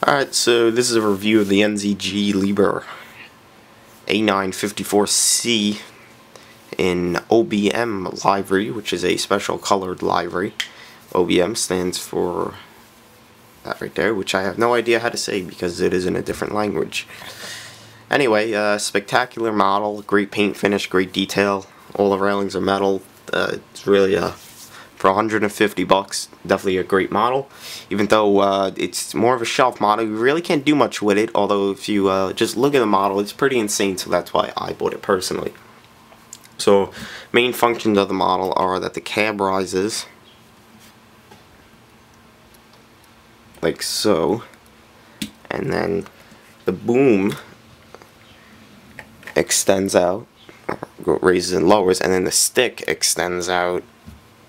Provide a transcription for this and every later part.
Alright, so this is a review of the NZG Liebherr A954C in OBM livery, which is a special colored livery. OBM stands for that right there, which I have no idea how to say because it is in a different language. Anyway, spectacular model, great paint finish, great detail. All the railings are metal. It's really for 150 bucks, definitely a great model. Even though it's more of a shelf model, you really can't do much with it. Although if you just look at the model, it's pretty insane. So that's why I bought it personally. So main functions of the model are that the cab rises like so, and then the boom extends out, raises and lowers, and then the stick extends out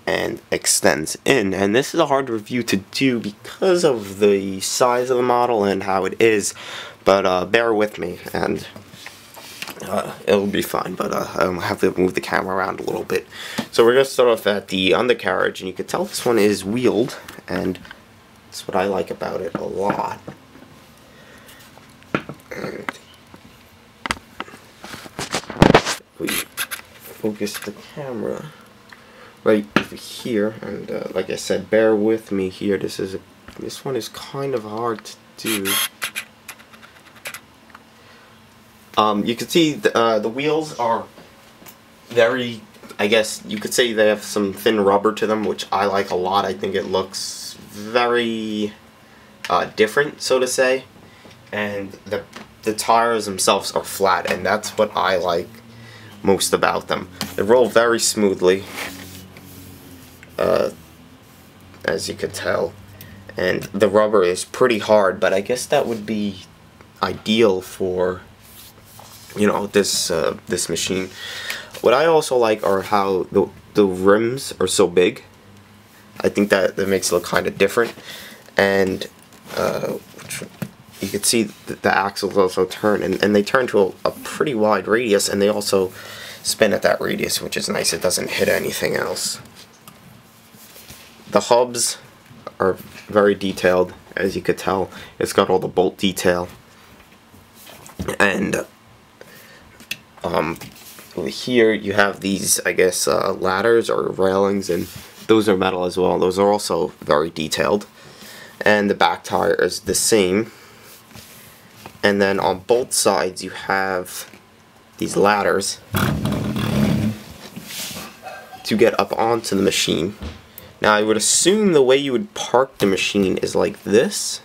and extends in. And this is a hard review to do because of the size of the model and how it is, but bear with me and it'll be fine. But I have to move the camera around a little bit. So we're going to start off at the undercarriage, and you can tell this one is wheeled, and that's what I like about it a lot. And we focus the camera right over here, and like I said, bear with me here. This one is kind of hard to do. You can see the wheels are very, I guess you could say they have some thin rubber to them, which I like a lot. I think it looks very different, so to say. And the tires themselves are flat, and that's what I like most about them. They roll very smoothly, as you could tell, and the rubber is pretty hard, but I guess that would be ideal for, you know, this this machine. What I also like are how the rims are so big. I think that makes it look kind of different, and you can see that the axles also turn, and they turn to a pretty wide radius, and they also spin at that radius, which is nice. It doesn't hit anything else. The hubs are very detailed, as you could tell. It's got all the bolt detail, and over here you have these, I guess, ladders or railings, and those are metal as well. Those are also very detailed. And the back tire is the same. And then on both sides you have these ladders to get up onto the machine. Now I would assume the way you would park the machine is like this,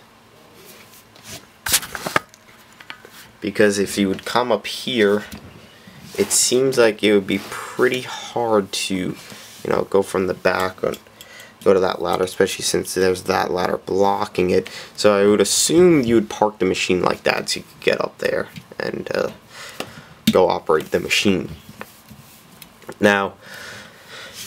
because if you would come up here, it seems like it would be pretty hard to, you know, go from the back or go to that ladder, especially since there's that ladder blocking it. So I would assume you would park the machine like that so you could get up there and go operate the machine. Now,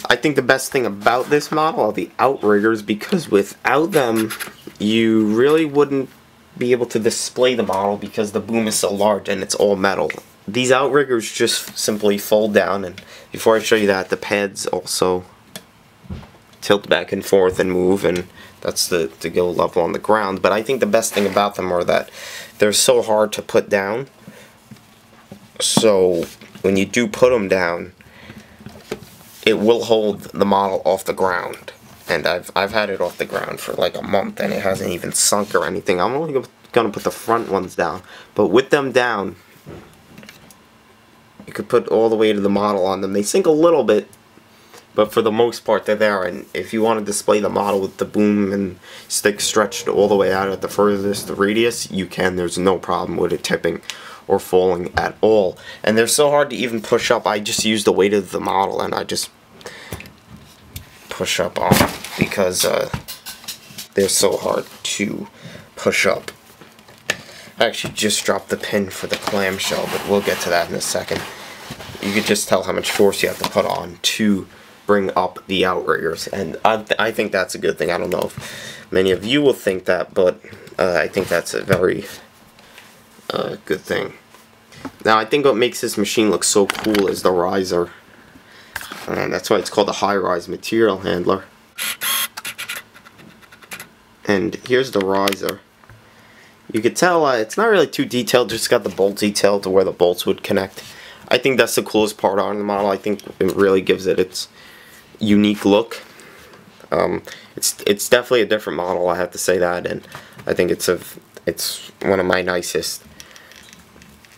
I think the best thing about this model are the outriggers, because without them you really wouldn't be able to display the model because the boom is so large and it's all metal. These outriggers just simply fold down, and before I show you that, the pads also tilt back and forth and move, and that's to go level on the ground. But I think the best thing about them are that they're so hard to put down, so when you do put them down, it will hold the model off the ground. And I've had it off the ground for like a month and it hasn't even sunk or anything. I'm only going to put the front ones down, but with them down, you could put all the weight of the model on them. They sink a little bit, but for the most part they're there. And if you want to display the model with the boom and stick stretched all the way out at the furthest radius, you can. There's no problem with it tipping or falling at all. And they're so hard to even push up. I just use the weight of the model and I just push up on because they're so hard to push up. I actually just dropped the pin for the clamshell, but we'll get to that in a second. You could just tell how much force you have to put on to bring up the outriggers, and I think that's a good thing. I don't know if many of you will think that, but I think that's a very good thing. Now, I think what makes this machine look so cool is the riser, and that's why it's called a high-rise material handler. And here's the riser. You could tell it's not really too detailed, just got the bolt detail to where the bolts would connect. I think that's the coolest part on the model. I think it really gives it its unique look. It's definitely a different model, I have to say that, and I think it's one of my nicest.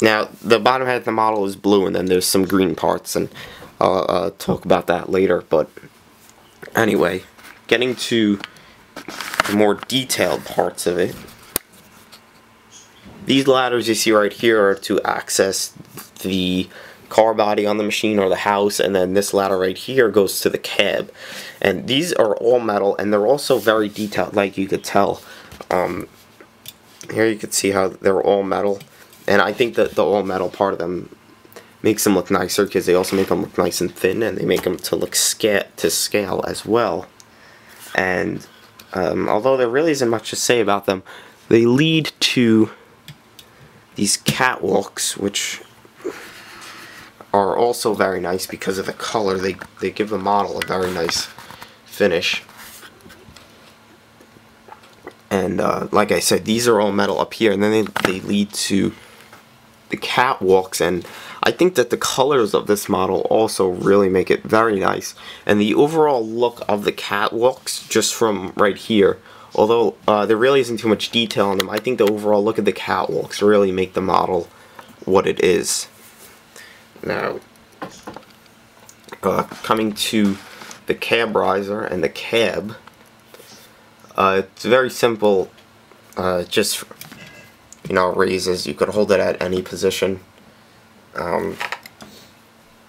Now, the bottom half of the model is blue, and then there's some green parts, and I'll talk about that later. But anyway, getting to the more detailed parts of it. These ladders you see right here are to access the car body on the machine or the house, and then this ladder right here goes to the cab. And these are all metal, and they're also very detailed, like you could tell. Here you can see how they're all metal, and I think that the all metal part of them makes them look nicer, because they also make them look nice and thin, and they make them to look to scale as well. And although there really isn't much to say about them, they lead to these catwalks, which are also very nice because of the color. They give the model a very nice finish. And like I said, these are all metal up here, and then they lead to the catwalks, and I think that the colors of this model also really make it very nice. And the overall look of the catwalks, just from right here, although there really isn't too much detail on them, I think the overall look of the catwalks really make the model what it is. Now, coming to the cab riser and the cab, it's very simple. Just, you know, raises. You could hold it at any position.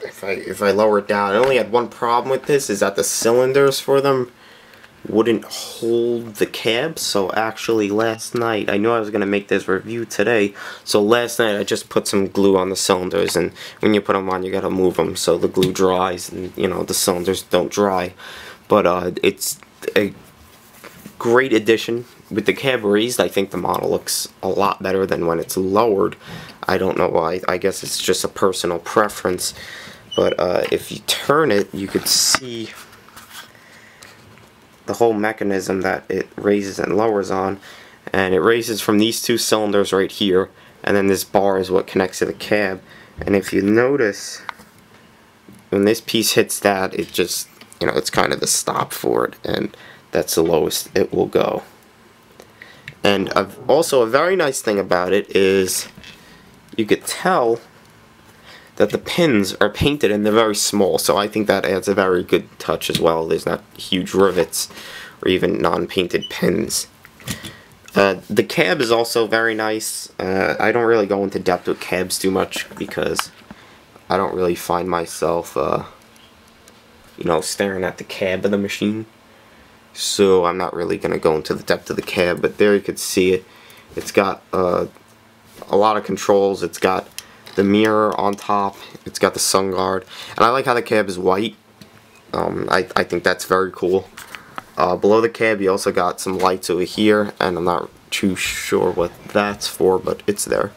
If I lower it down, I only had one problem with this, is that the cylinders for them wouldn't hold the cab. So actually last night, I knew I was going to make this review today, so last night I just put some glue on the cylinders, and when you put them on, you got to move them so the glue dries and, you know, the cylinders don't dry. But it's a great addition. With the cab raised, I think the model looks a lot better than when it's lowered. I don't know why. I guess it's just a personal preference. But if you turn it, you could see the whole mechanism that it raises and lowers on. And it raises from these two cylinders right here, and then this bar is what connects to the cab. And if you notice, when this piece hits that, it just, you know, it's kind of the stop for it, and that's the lowest it will go. And also a very nice thing about it is you could tell that the pins are painted and they're very small, so I think that adds a very good touch as well. There's not huge rivets or even non-painted pins. The cab is also very nice. I don't really go into depth with cabs too much because I don't really find myself, you know, staring at the cab of the machine. So I'm not really going to go into the depth of the cab, but there you could see it. It's got a lot of controls. It's got the mirror on top. It's got the sun guard. And I like how the cab is white. I think that's very cool. Below the cab you also got some lights over here, and I'm not too sure what that's for, but it's there.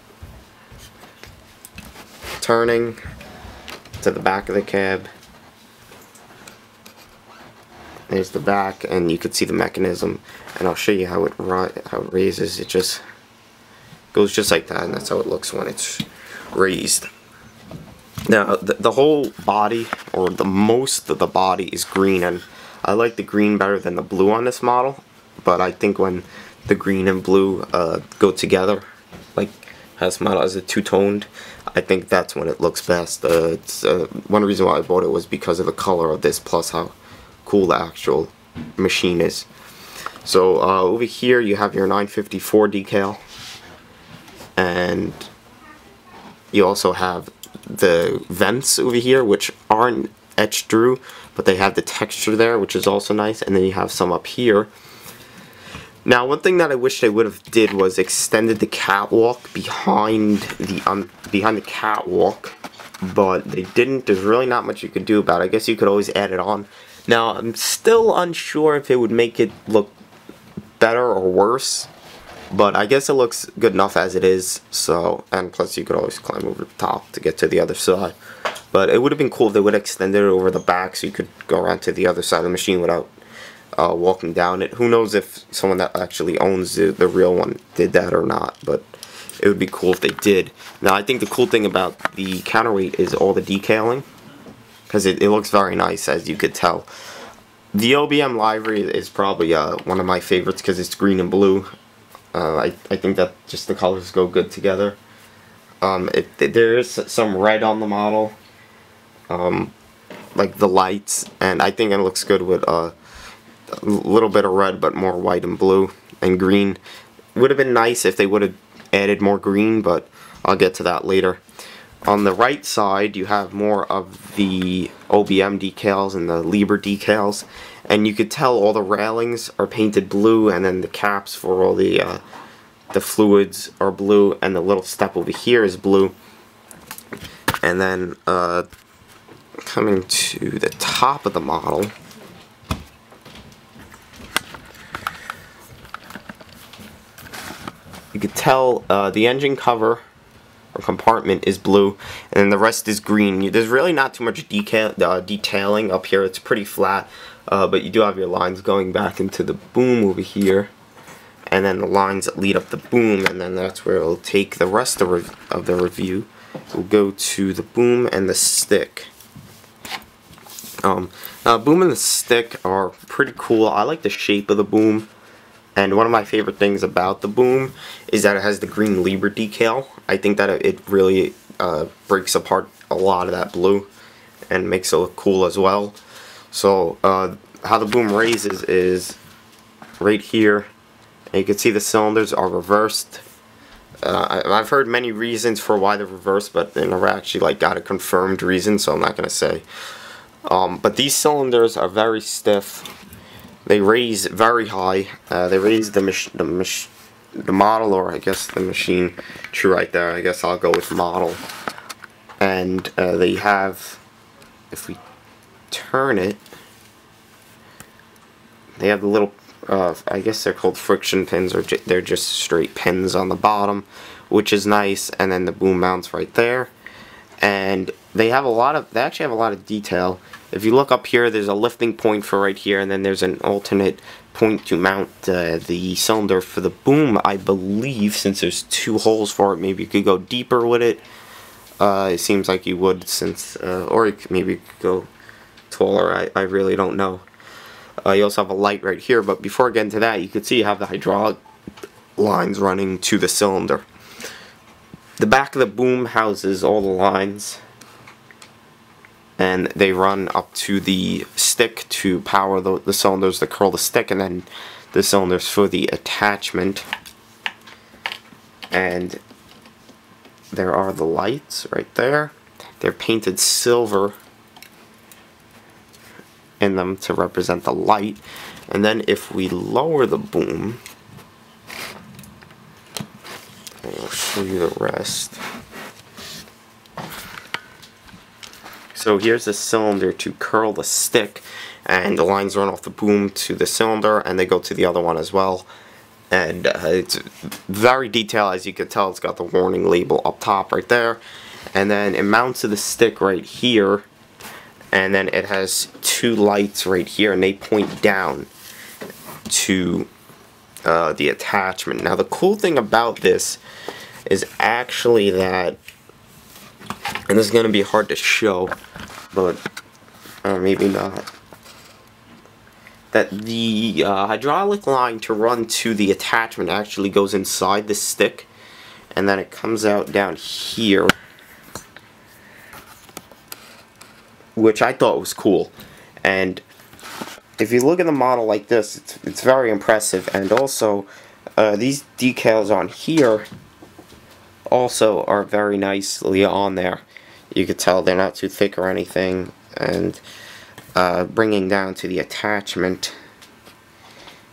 Turning to the back of the cab. There's the back, and you can see the mechanism, and I'll show you how it raises. It just goes just like that, and that's how it looks when it's raised. Now, the whole body, or the most of the body, is green, and I like the green better than the blue on this model, but I think when the green and blue go together, like how this model is a two-toned, I think that's when it looks best. It's one reason why I bought it was because of the color of this, plus how cool the actual machine is. So over here you have your 954 decal, and you also have the vents over here, which aren't etched through, but they have the texture there, which is also nice. And then you have some up here. Now, one thing that I wish they would have did was extended the catwalk behind the catwalk, but they didn't. There's really not much you could do about it. I guess you could always add it on. Now, I'm still unsure if it would make it look better or worse, but I guess it looks good enough as it is. So, and plus you could always climb over the top to get to the other side. But it would have been cool if they would have extended it over the back so you could go around to the other side of the machine without walking down it. Who knows if someone that actually owns the real one did that or not, but it would be cool if they did. Now, I think the cool thing about the counterweight is all the decaling, because it looks very nice, as you could tell. The OBM livery is probably one of my favorites because it's green and blue. I think that just the colors go good together. There is some red on the model, like the lights, and I think it looks good with a little bit of red, but more white and blue and green. Would have been nice if they would have added more green, but I'll get to that later. On the right side, you have more of the OBM decals and the Liebherr decals, and you could tell all the railings are painted blue, and then the caps for all the fluids are blue, and the little step over here is blue. And then coming to the top of the model, you could tell the engine cover or compartment is blue, and then the rest is green. There's really not too much detailing up here. It's pretty flat, but you do have your lines going back into the boom over here, and then the lines that lead up the boom, and then that's where it'll take the rest of the review. We'll go to the boom and the stick. Now, boom and the stick are pretty cool. I like the shape of the boom. And one of my favorite things about the boom is that it has the green Liebherr decal. I think that it really breaks apart a lot of that blue and makes it look cool as well. So how the boom raises is right here. And you can see the cylinders are reversed. I've heard many reasons for why they're reversed, but I never actually got a confirmed reason, so I'm not going to say. But these cylinders are very stiff. They raise very high. They raise the model, or I guess the machine. True, right there. I guess I'll go with model. And they have, if we turn it, they have the little, I guess they're called friction pins, or they're just straight pins on the bottom, which is nice. And then the boom mounts right there. And they have they actually have a lot of detail. If you look up here, there's a lifting point for right here, and then there's an alternate point to mount the cylinder for the boom. I believe, since there's two holes for it, maybe you could go deeper with it. It seems like you would, since, or maybe you could go taller. I really don't know. You also have a light right here, but before I get into that, you can see you have the hydraulic lines running to the cylinder. The back of the boom houses all the lines, and they run up to the stick to power the cylinders that curl the stick, and then the cylinders for the attachment. And there are the lights right there. They're painted silver in them to represent the light. And then if we lower the boom, I'll show you the rest. So here's the cylinder to curl the stick, and the lines run off the boom to the cylinder, and they go to the other one as well. And it's very detailed, as you can tell. It's got the warning label up top right there, and then it mounts to the stick right here, and then it has two lights right here, and they point down to the attachment. Now, the cool thing about this is actually that, and this is going to be hard to show, but maybe not, that the hydraulic line to run to the attachment actually goes inside the stick, and then it comes out down here, which I thought was cool. And if you look at the model like this, it's very impressive. And also, these decals on here also are very nicely on there. You could tell they're not too thick or anything. And bringing down to the attachment,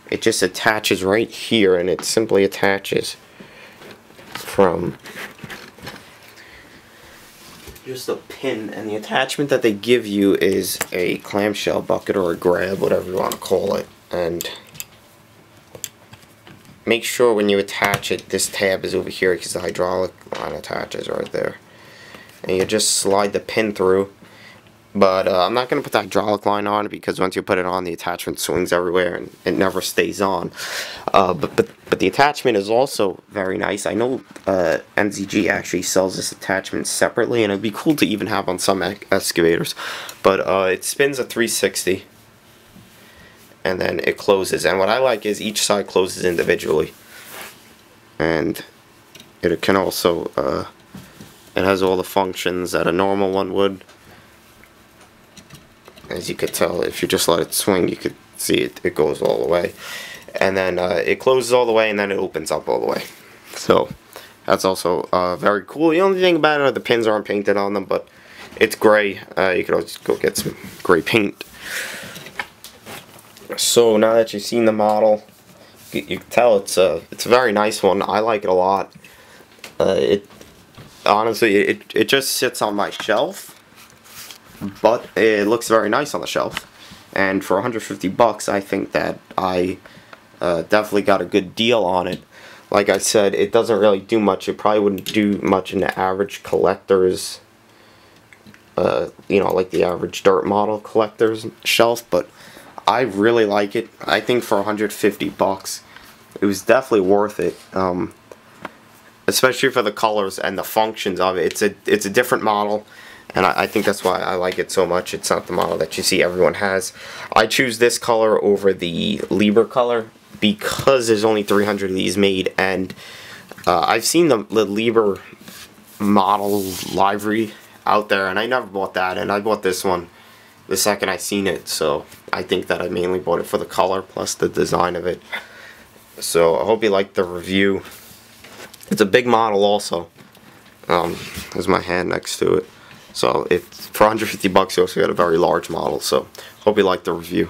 it just attaches right here, and it simply attaches from just a pin. And the attachment that they give you is a clamshell bucket or a grab, whatever you want to call it. And make sure when you attach it, this tab is over here, because the hydraulic line attaches right there. And you just slide the pin through, But I'm not going to put the hydraulic line on it because once you put it on, the attachment swings everywhere and it never stays on. But the attachment is also very nice. I know NZG actually sells this attachment separately, and it'd be cool to even have on some excavators. But it spins a 360, and then it closes. And what I like is each side closes individually, and it can also it has all the functions that a normal one would. As you could tell, if you just let it swing, you could see it goes all the way. And then it closes all the way, and then it opens up all the way. So that's also very cool. The only thing about it are the pins aren't painted on them, but it's gray. You could always go get some gray paint. So now that you've seen the model, you can tell it's a very nice one. I like it a lot. Honestly, it just sits on my shelf. But it looks very nice on the shelf, and for 150 bucks, I think that I definitely got a good deal on it. Like I said, it doesn't really do much. It probably wouldn't do much in the average collector's, you know, like the average dirt model collector's shelf, but I really like it. I think for 150 bucks, it was definitely worth it. Especially for the colors and the functions of it. It's a different model. And I think that's why I like it so much. It's not the model that you see everyone has. I choose this color over the Liebherr color because there's only 300 of these made, and I've seen the Liebherr model livery out there, and I never bought that, and I bought this one the second I seen it, so I think that I mainly bought it for the color plus the design of it. So I hope you liked the review. It's a big model also. There's my hand next to it. So for 150 bucks, you also got a very large model. So hope you liked the review.